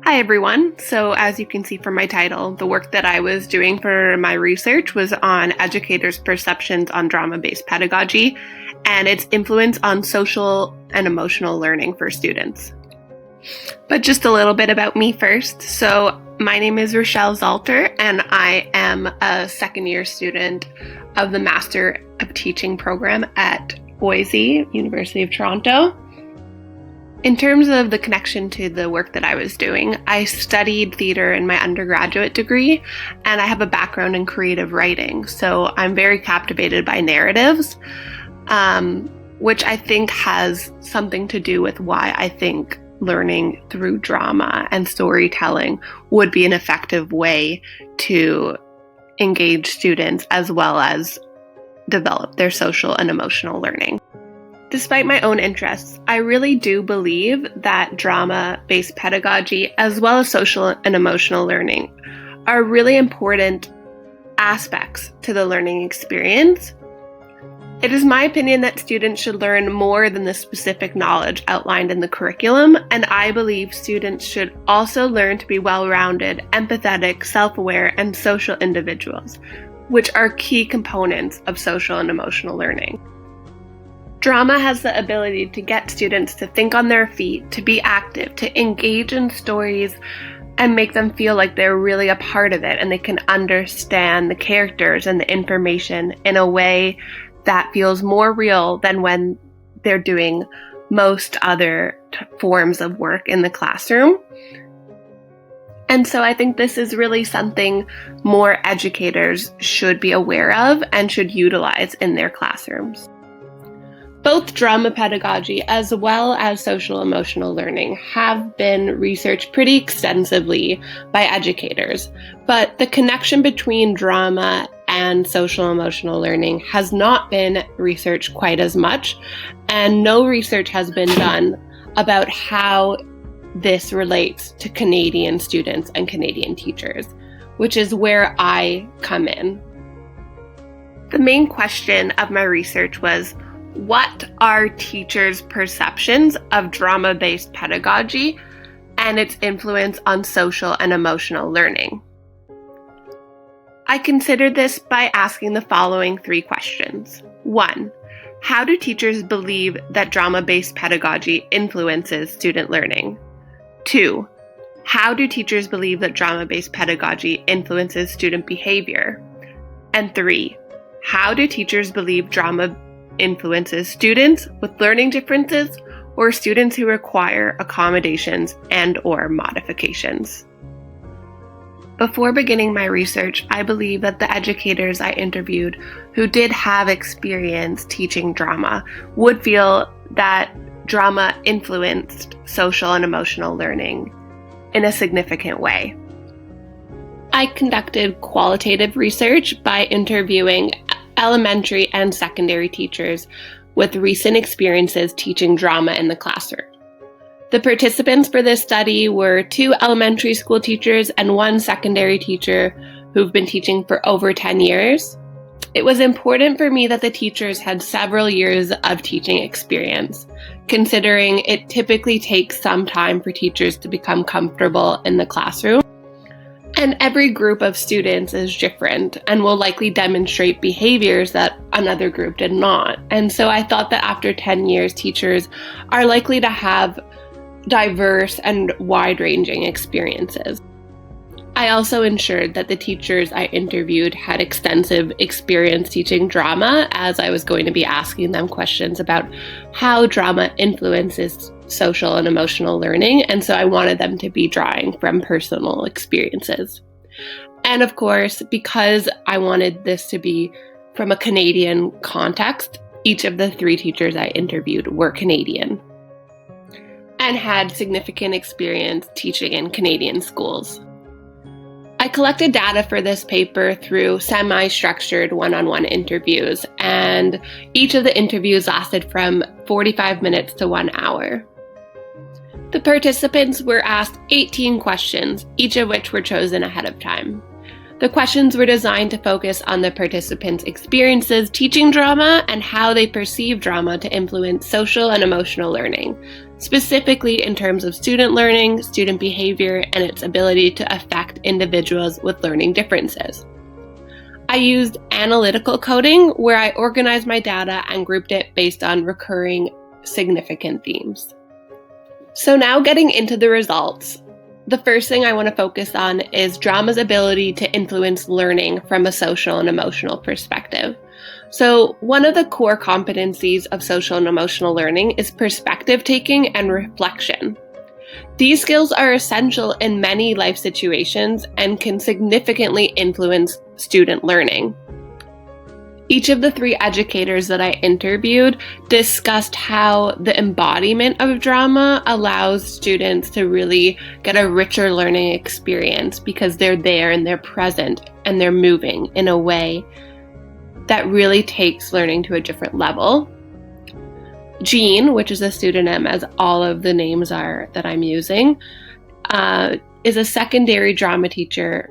Hi everyone. So as you can see from my title, the work that I was doing for my research was on educators' perceptions on drama-based pedagogy and its influence on social and emotional learning for students. But just a little bit about me first. So my name is Rochelle Zalter and I am a second year student of the Master of Teaching program at Boise, University of Toronto. In terms of the connection to the work that I was doing, I studied theater in my undergraduate degree, and I have a background in creative writing, so I'm very captivated by narratives, which I think has something to do with why I think learning through drama and storytelling would be an effective way to engage students as well as develop their social and emotional learning. Despite my own interests, I really do believe that drama-based pedagogy, as well as social and emotional learning, are really important aspects to the learning experience. It is my opinion that students should learn more than the specific knowledge outlined in the curriculum, and I believe students should also learn to be well-rounded, empathetic, self-aware, and social individuals, which are key components of social and emotional learning. Drama has the ability to get students to think on their feet, to be active, to engage in stories, and make them feel like they're really a part of it and they can understand the characters and the information in a way that feels more real than when they're doing most other forms of work in the classroom. And so I think this is really something more educators should be aware of and should utilize in their classrooms. Both drama pedagogy as well as social emotional learning have been researched pretty extensively by educators, but the connection between drama and social emotional learning has not been researched quite as much, and no research has been done about how this relates to Canadian students and Canadian teachers, which is where I come in. The main question of my research was, what are teachers' perceptions of drama-based pedagogy and its influence on social and emotional learning? I considered this by asking the following three questions. 1. How do teachers believe that drama-based pedagogy influences student learning? 2. How do teachers believe that drama-based pedagogy influences student behavior? And 3. How do teachers believe drama influences students with learning differences or students who require accommodations and/or modifications? Before beginning my research, I believe that the educators I interviewed who did have experience teaching drama would feel that drama influenced social and emotional learning in a significant way. I conducted qualitative research by interviewing elementary and secondary teachers with recent experiences teaching drama in the classroom. The participants for this study were 2 elementary school teachers and 1 secondary teacher who've been teaching for over 10 years. It was important for me that the teachers had several years of teaching experience, considering it typically takes some time for teachers to become comfortable in the classroom. And every group of students is different and will likely demonstrate behaviors that another group did not. And so I thought that after 10 years, teachers are likely to have diverse and wide-ranging experiences. I also ensured that the teachers I interviewed had extensive experience teaching drama, as I was going to be asking them questions about how drama influences social and emotional learning, and so I wanted them to be drawing from personal experiences. And of course, because I wanted this to be from a Canadian context, each of the 3 teachers I interviewed were Canadian and had significant experience teaching in Canadian schools. I collected data for this paper through semi-structured one-on-one interviews, and each of the interviews lasted from 45 minutes to 1 hour. The participants were asked 18 questions, each of which were chosen ahead of time. The questions were designed to focus on the participants' experiences teaching drama and how they perceive drama to influence social and emotional learning, specifically in terms of student learning, student behavior, and its ability to affect individuals with learning differences. I used analytical coding, where I organized my data and grouped it based on recurring significant themes. So now getting into the results. The first thing I want to focus on is drama's ability to influence learning from a social and emotional perspective. So one of the core competencies of social and emotional learning is perspective taking and reflection. These skills are essential in many life situations and can significantly influence student learning. Each of the 3 educators that I interviewed discussed how the embodiment of drama allows students to really get a richer learning experience because they're there and they're present and they're moving in a way that really takes learning to a different level. Jean, which is a pseudonym as all of the names are that I'm using, is a secondary drama teacher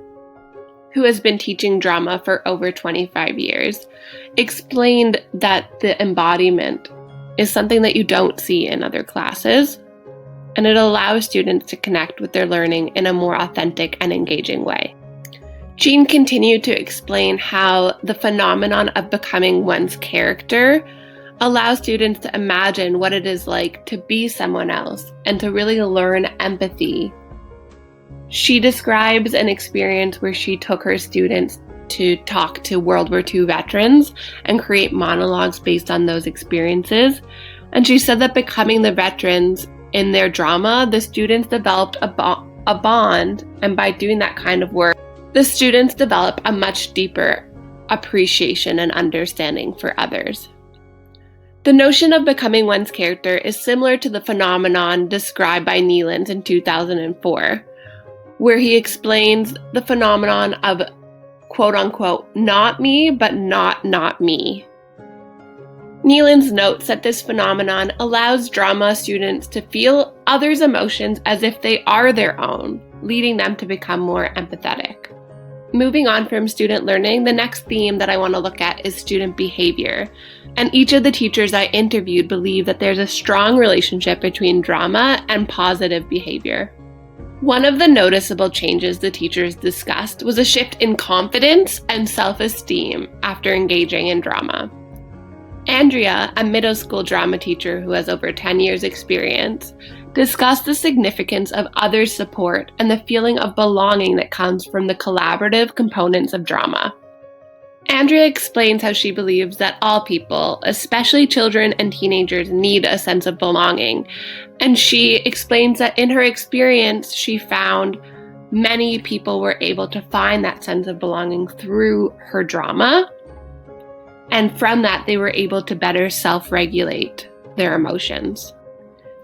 who has been teaching drama for over 25 years, explained that the embodiment is something that you don't see in other classes, and it allows students to connect with their learning in a more authentic and engaging way. Jean continued to explain how the phenomenon of becoming one's character allows students to imagine what it is like to be someone else and to really learn empathy. She describes an experience where she took her students to talk to World War II veterans and create monologues based on those experiences. And she said that becoming the veterans in their drama, the students developed a bond, and by doing that kind of work, the students develop a much deeper appreciation and understanding for others. The notion of becoming one's character is similar to the phenomenon described by Neilands in 2004, where he explains the phenomenon of quote-unquote, not me, but not me. Neilands notes that this phenomenon allows drama students to feel others' emotions as if they are their own, leading them to become more empathetic. Moving on from student learning, the next theme that I want to look at is student behavior. And each of the teachers I interviewed believe that there's a strong relationship between drama and positive behavior. One of the noticeable changes the teachers discussed was a shift in confidence and self-esteem after engaging in drama. Andrea, a middle school drama teacher who has over 10 years experience, discussed the significance of others' support and the feeling of belonging that comes from the collaborative components of drama. Andrea explains how she believes that all people, especially children and teenagers, need a sense of belonging. And she explains that in her experience, she found many people were able to find that sense of belonging through her drama. And from that, they were able to better self-regulate their emotions.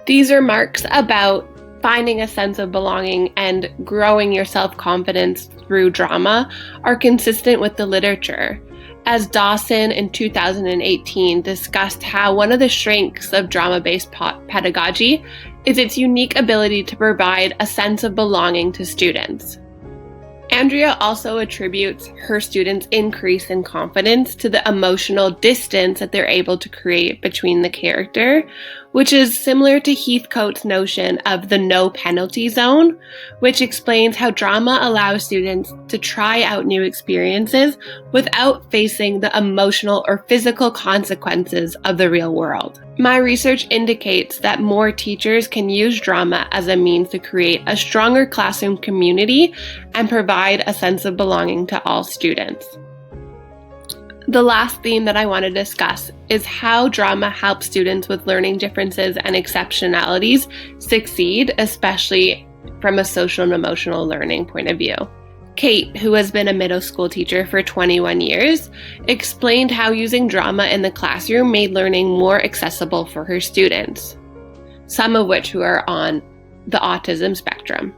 These remarks about finding a sense of belonging and growing your self-confidence through drama are consistent with the literature, as Dawson in 2018 discussed how one of the strengths of drama-based pedagogy is its unique ability to provide a sense of belonging to students. Andrea also attributes her students' increase in confidence to the emotional distance that they're able to create between the character, which is similar to Heathcote's notion of the no penalty zone, which explains how drama allows students to try out new experiences without facing the emotional or physical consequences of the real world. My research indicates that more teachers can use drama as a means to create a stronger classroom community and provide a sense of belonging to all students. The last theme that I want to discuss is how drama helps students with learning differences and exceptionalities succeed, especially from a social and emotional learning point of view. Kate, who has been a middle school teacher for 21 years, explained how using drama in the classroom made learning more accessible for her students, some of which who are on the autism spectrum.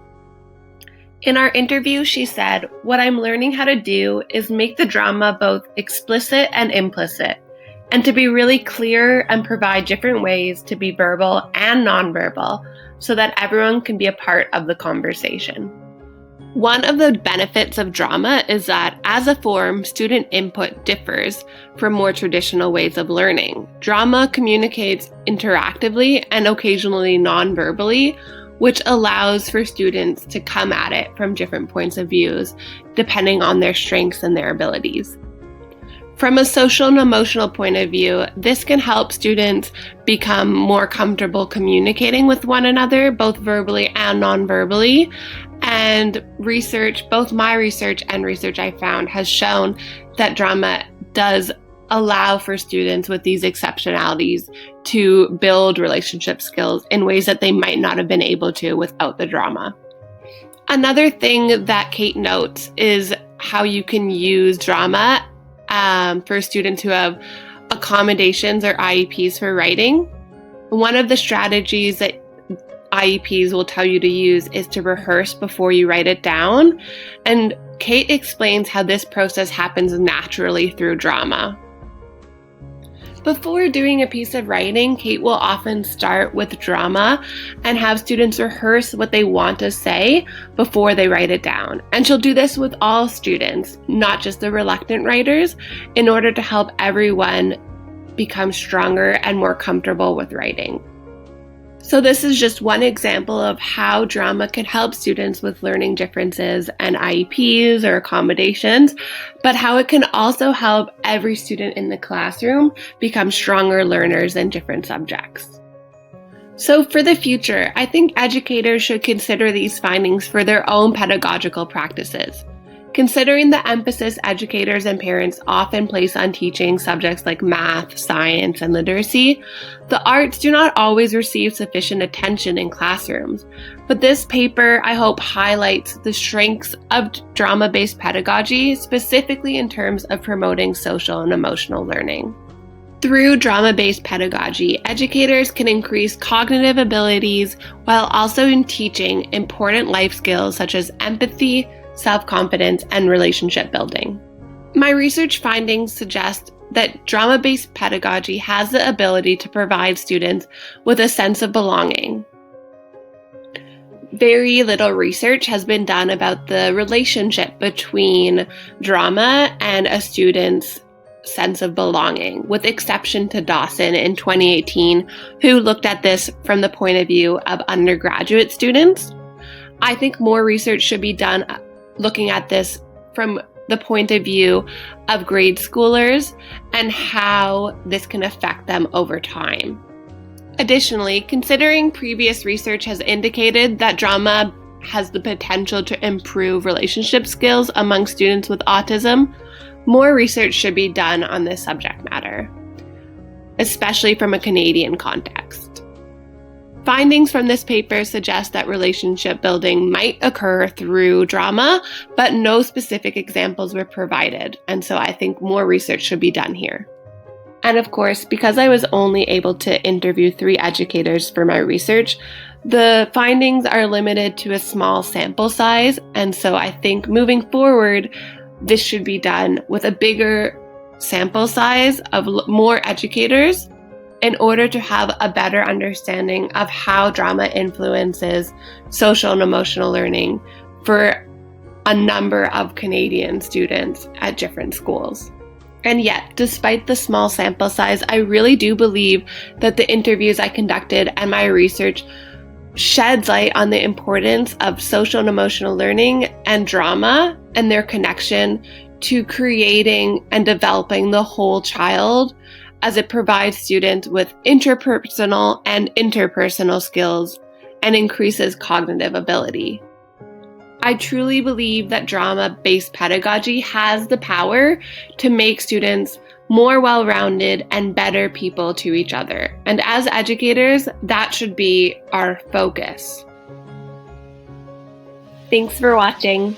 In our interview, she said, "What I'm learning how to do is make the drama both explicit and implicit, and to be really clear and provide different ways to be verbal and nonverbal so that everyone can be a part of the conversation." One of the benefits of drama is that as a form, student input differs from more traditional ways of learning. Drama communicates interactively and occasionally non-verbally, which allows for students to come at it from different points of views, depending on their strengths and their abilities. From a social and emotional point of view, this can help students become more comfortable communicating with one another, both verbally and non-verbally. And research, both my research and research I found, has shown that drama does allow for students with these exceptionalities to build relationship skills in ways that they might not have been able to without the drama. Another thing that Kate notes is how you can use drama for students who have accommodations or IEPs for writing. One of the strategies that IEPs will tell you to use is to rehearse before you write it down. And Kate explains how this process happens naturally through drama. Before doing a piece of writing, Kate will often start with drama and have students rehearse what they want to say before they write it down. And she'll do this with all students, not just the reluctant writers, in order to help everyone become stronger and more comfortable with writing. So this is just one example of how drama can help students with learning differences and IEPs or accommodations, but how it can also help every student in the classroom become stronger learners in different subjects. So for the future, I think educators should consider these findings for their own pedagogical practices. Considering the emphasis educators and parents often place on teaching subjects like math, science, and literacy, the arts do not always receive sufficient attention in classrooms. But this paper, I hope, highlights the strengths of drama-based pedagogy, specifically in terms of promoting social and emotional learning. Through drama-based pedagogy, educators can increase cognitive abilities while also teaching important life skills such as empathy, self-confidence, and relationship building. My research findings suggest that drama-based pedagogy has the ability to provide students with a sense of belonging. Very little research has been done about the relationship between drama and a student's sense of belonging, with exception to Dawson in 2018, who looked at this from the point of view of undergraduate students. I think more research should be done looking at this from the point of view of grade schoolers and how this can affect them over time. Additionally, considering previous research has indicated that drama has the potential to improve relationship skills among students with autism, more research should be done on this subject matter, especially from a Canadian context. Findings from this paper suggest that relationship building might occur through drama, but no specific examples were provided, and so I think more research should be done here. And of course, because I was only able to interview 3 educators for my research, the findings are limited to a small sample size, and so I think moving forward, this should be done with a bigger sample size of more educators in order to have a better understanding of how drama influences social and emotional learning for a number of Canadian students at different schools. And yet, despite the small sample size, I really do believe that the interviews I conducted and my research sheds light on the importance of social and emotional learning and drama and their connection to creating and developing the whole child, as it provides students with interpersonal and interpersonal skills and increases cognitive ability. I truly believe that drama-based pedagogy has the power to make students more well-rounded and better people to each other. And as educators, that should be our focus. Thanks for watching.